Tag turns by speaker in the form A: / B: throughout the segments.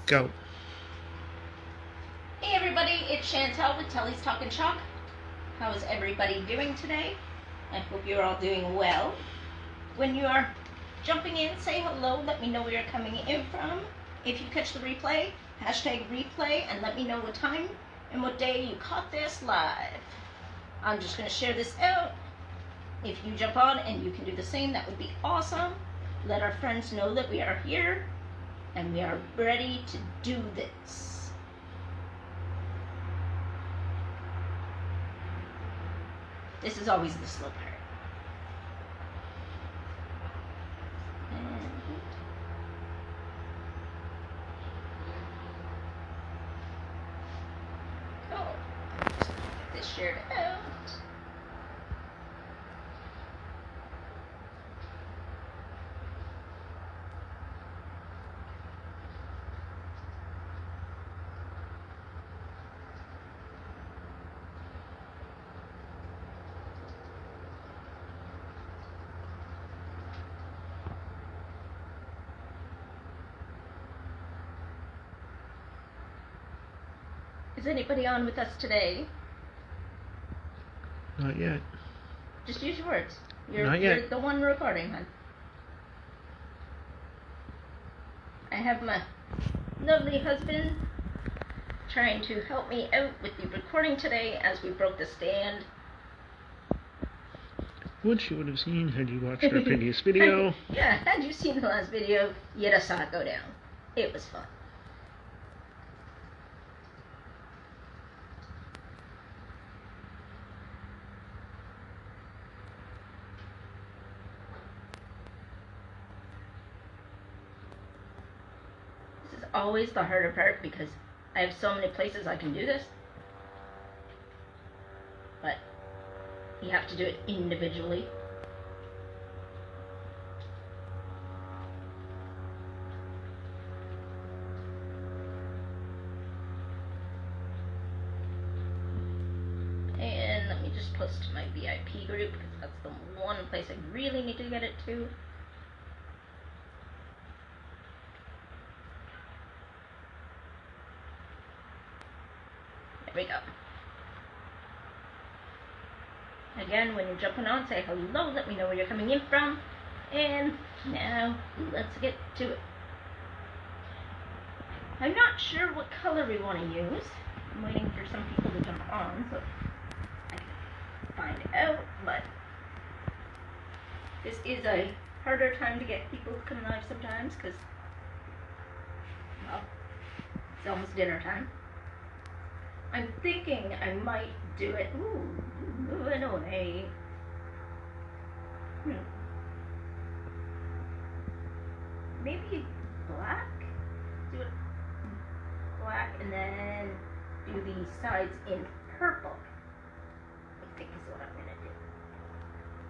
A: Go.
B: Hey everybody, it's Chantel with Telly's Talkin' Chalk. How is everybody doing today? I hope you're all doing well. When you are jumping in, say hello, let me know where you're coming in from. If you catch the replay, hashtag replay, and let me know what time and what day you caught this live. I'm just going to share this out. If you jump on and you can do the same, that would be awesome. Let our friends know that we are here and we are ready to do this. This is always the slow part. Just get this shared out. Is anybody on with us today?
A: Not yet.
B: Just use your words.
A: Not yet.
B: You're the one recording, hon. I have my lovely husband trying to help me out with the recording today as we broke the stand.
A: Which you would have seen had you watched our previous video.
B: Yeah, had you seen the last video, you'd have saw it go down. It was fun. This is always the harder part because I have so many places I can do this. But you have to do it individually. And let me just post to my VIP group because that's the one place I really need to get it to. There we go. Again, when you're jumping on, say hello, let me know where you're coming in from. And now, let's get to it. I'm not sure what color we want to use. I'm waiting for some people to jump on so I can find out, but this is a harder time to get people to come live sometimes because, well, it's almost dinner time. I'm thinking I might do it. Ooh, moving away. Maybe black? Do it black and then do the sides in purple. I think is what I'm going to do.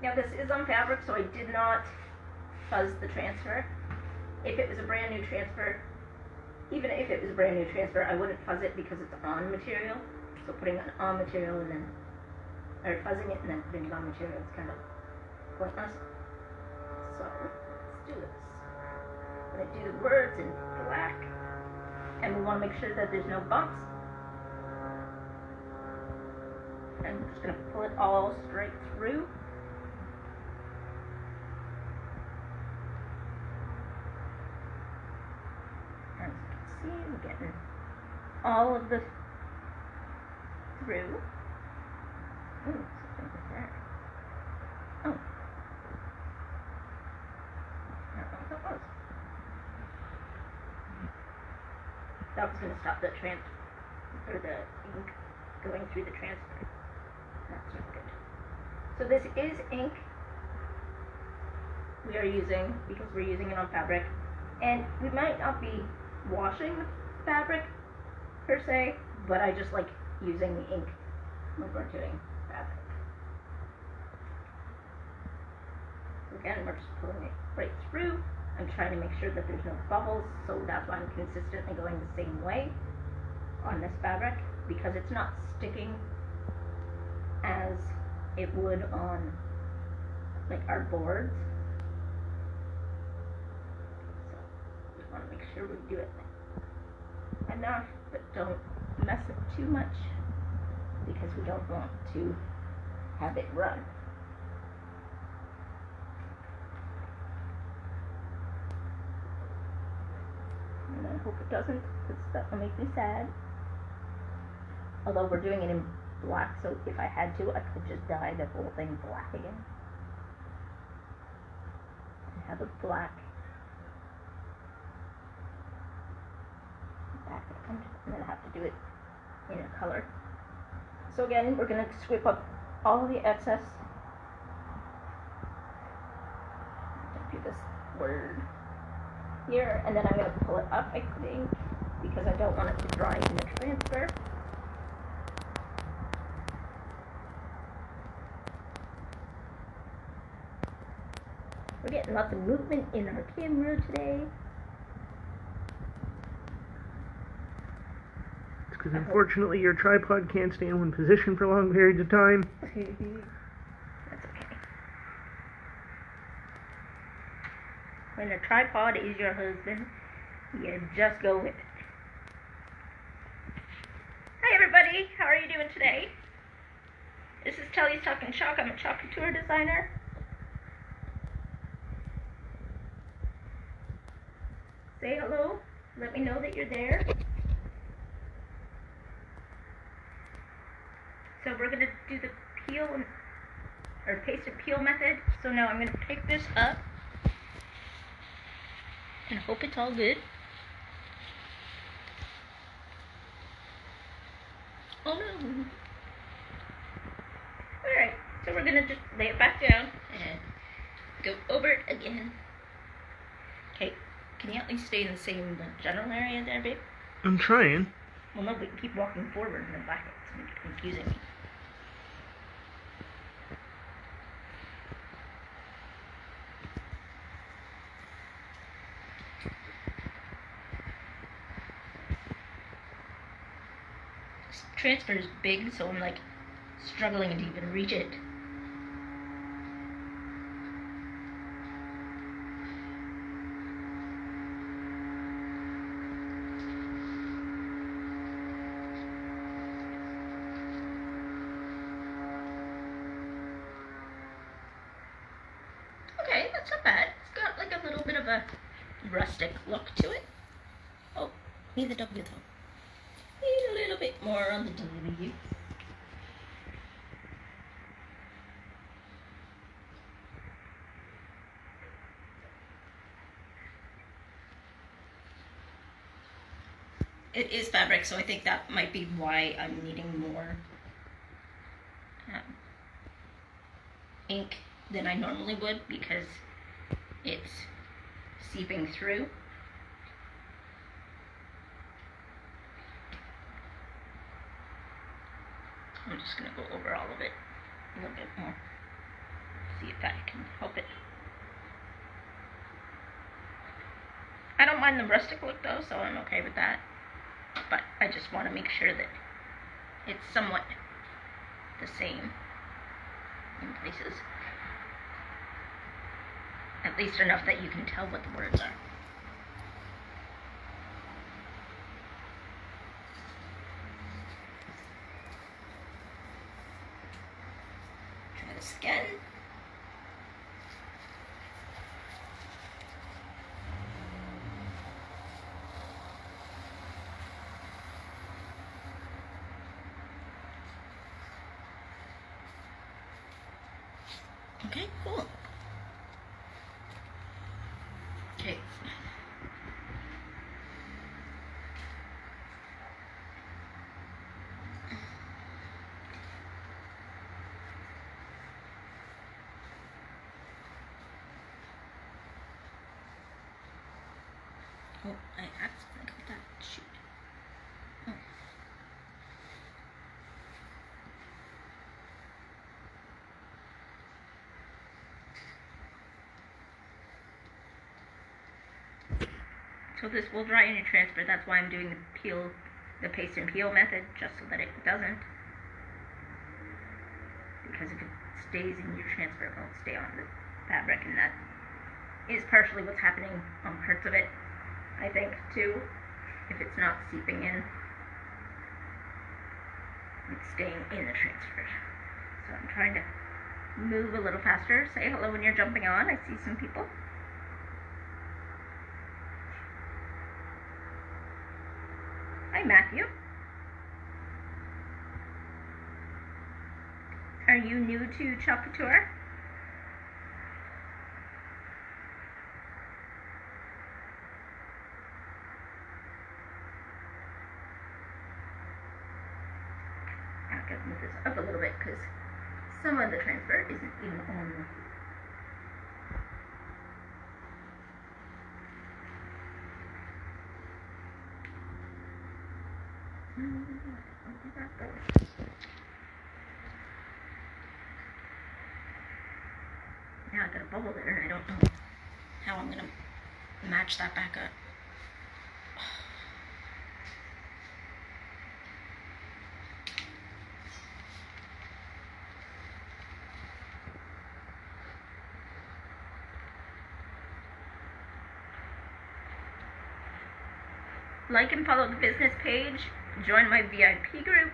B: Now this is on fabric, so I did not fuzz the transfer. If it was a brand new transfer, even if it was a brand new transfer, I wouldn't fuzz it because it's on material. So putting it on material and then, or fuzzing it and then putting it on material is kind of pointless. So let's do this. I'm going to do the words in black, and we want to make sure that there's no bumps. And I'm just going to pull it all straight through. As you can see, we're getting all of the through. Ooh, something like that. Oh. I don't know what that was. That was going to stop the or the ink going through the transfer. That's not good. So this is ink we are using because we're using it on fabric. And we might not be washing the fabric per se, but I just like using the ink when we're doing fabric. So again, we're just pulling it right through. I'm trying to make sure that there's no bubbles, so that's why I'm consistently going the same way on this fabric, because it's not sticking as it would on like our boards. So we want to make sure we do it enough, but don't mess it too much because we don't want to have it run. And I hope it doesn't, because that will make me sad. Although we're doing it in black, so if I had to, I could just dye the whole thing black again. And have a black background, and then I have to do it in a color. So again, we're going to sweep up all the excess. Do this word here, and then I'm going to pull it up, I think, because I don't want it to dry in the transfer. We're getting lots of movement in our camera today.
A: It's because unfortunately your tripod can't stay in one position for long periods of time.
B: That's okay. When a tripod is your husband, you just go with it. Hi everybody, how are you doing today? This is Telly's Talking Chalk. I'm a chalk couture designer. Say hello. Let me know that you're there. So we're going to do the peel or paste and peel method. So now I'm going to pick this up and hope it's all good. Oh no. Alright, so we're going to just lay it back down and go over it again. Okay, can you at least stay in the same general area there, babe?
A: I'm trying.
B: Well, no, but keep walking forward in the back. It's confusing me. This transfer is big, so I'm like struggling to even reach it. Okay, that's not bad. It's got like a little bit of a rustic look to it. Oh, need the W though. Need a little bit more on the W. It is fabric, so I think that might be why I'm needing more ink than I normally would, because it's seeping through. I'm just going to go over all of it a little bit more, see if that can help it. I don't mind the rustic look though, so I'm okay with that. But I just want to make sure that it's somewhat the same in places. At least enough that you can tell what the words are. Try this again. Okay, cool. Okay. Oh, I accidentally got that. Shoot. Oh. So this will dry in your transfer. That's why I'm doing the paste and peel method, just so that it doesn't. Because if it stays in your transfer, it won't stay on the fabric, and that is partially what's happening on parts of it, I think, too. if it's not seeping in. It's staying in the transfer. So I'm trying to move a little faster. Say hello when you're jumping on. I see some people. Hi, Matthew. Are you new to Chalk Couture? I'm going to move this up a little bit because some of the transfer isn't even on the Now I got a bubble there and I don't know how I'm gonna match that back up. Like and follow the business page. Join my VIP group.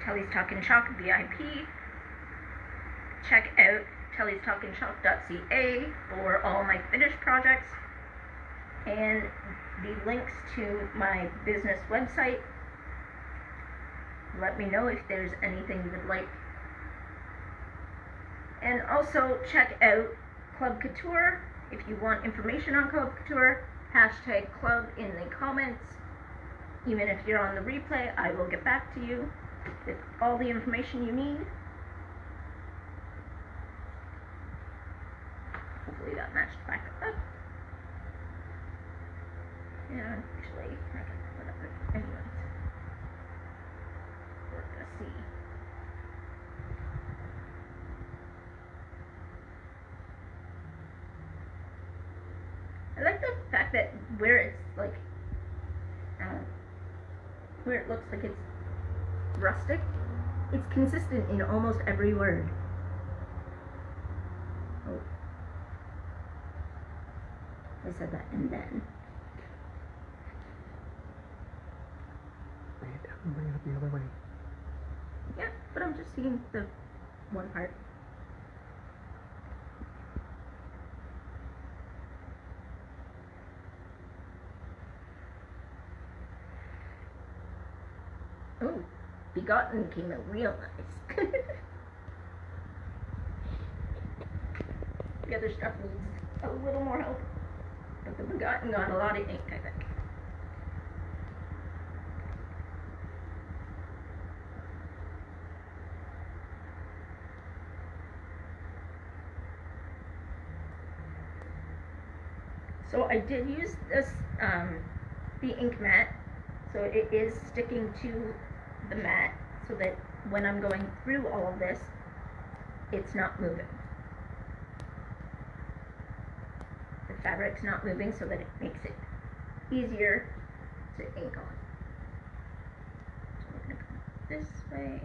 B: Telly's Talkin' Chalk VIP. Check out tellystalkinchalk.ca for all my finished projects and the links to my business website. Let me know if there's anything you would like. And also check out Club Couture if you want information on Club Couture. Hashtag club in the comments. Even if you're on the replay, I will get back to you with all the information you need. Hopefully that matched back up. And actually, I can put up it anyways. We're gonna see. I like the fact that where it's like, where it looks like it's rustic, it's consistent in almost every word. Oh. I said that and then.
A: Bring it down and bring it up the other way.
B: Yeah, but I'm just seeing the one part. Oh, Begotten came out real nice. The other stuff needs a little more help. But the Begotten got a lot of ink, I think. So I did use this, the ink mat, so it is sticking to the mat so that when I'm going through all of this, it's not moving. The fabric's not moving so that it makes it easier to ink on. So we're going to come this way.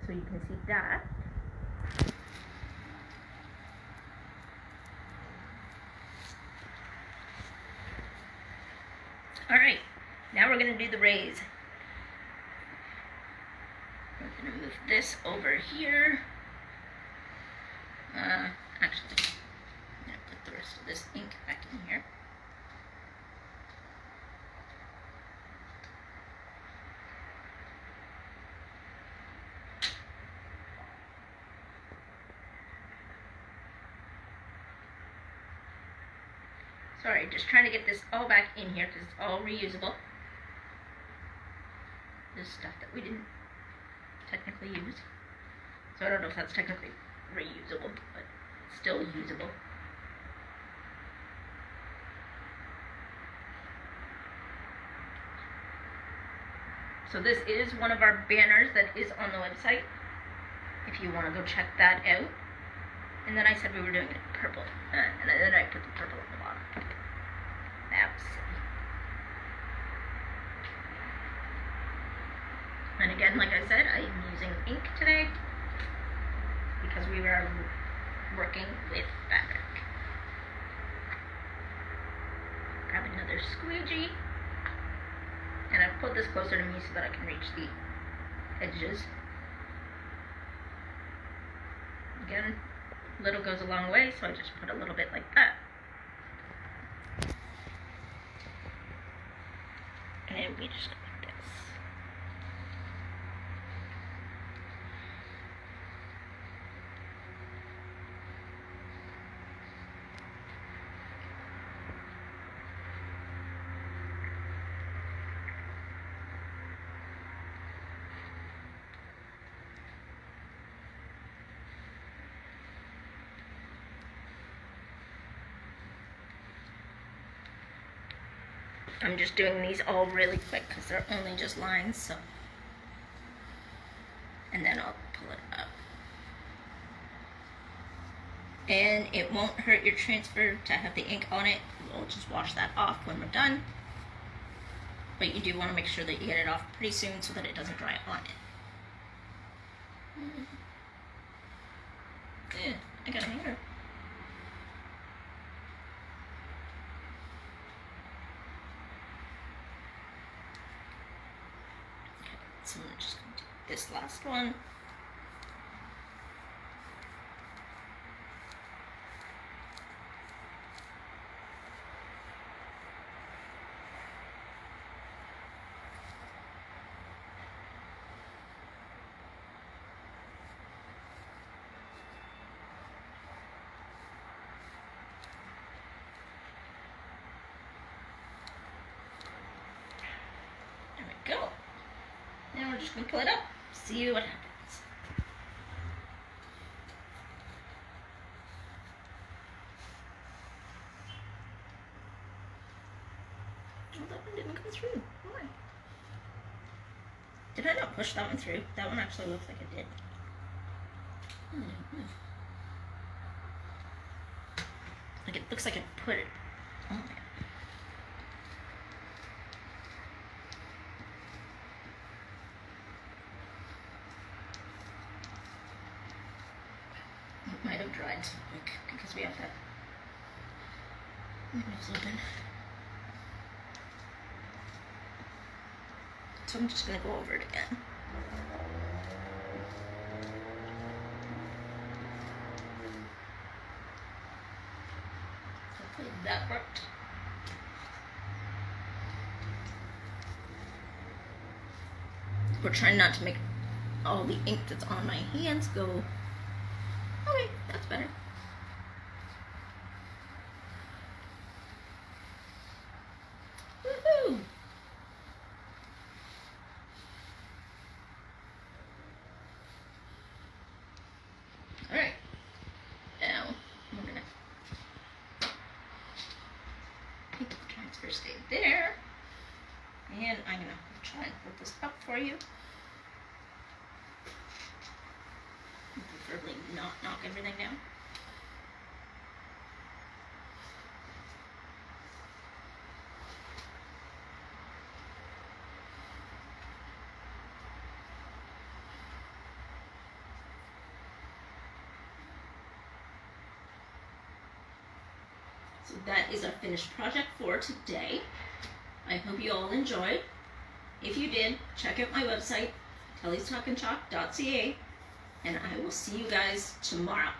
B: So you can see that. Alright, now we're going to do the raise. We're going to move this over here. Actually, I'm going to put the rest of this ink back in here. Sorry, just trying to get this all back in here because it's all reusable. This stuff that we didn't technically use. So I don't know if that's technically reusable, but still usable. So this is one of our banners that is on the website, if you want to go check that out. And then I said we were doing it in purple, and then I put the purple at the bottom. That was silly. And again, like I said, I am using ink today because we are working with fabric. Grab another squeegee, and I've put this closer to me so that I can reach the edges. Again, little goes a long way, so I just put a little bit like that. And we just go like this. I'm just doing these all really quick because they're only just lines, so. And then I'll pull it up. And it won't hurt your transfer to have the ink on it. We'll just wash that off when we're done. But you do want to make sure that you get it off pretty soon so that it doesn't dry on it. Yeah, I got a hanger. So I'm just going to do this last one. There we go. Now we're just going to pull it up, see what happens. Oh, that one didn't go through. Why? Did I not push that one through? That one actually looks like it did. Like it looks like I put it on there. It might have dried so quick because we have that windows open. So I'm just going to go over it again. Hopefully that worked. We're trying not to make all the ink that's on my hands go. Okay, that's better. Woohoo! Alright. Now, we're gonna make the transfer stay there. And I'm gonna try and put this up for you. Preferably not knock everything down. So that is our finished project for today. I hope you all enjoyed. If you did, check out my website, kellystalkandchalk.ca, and I will see you guys tomorrow.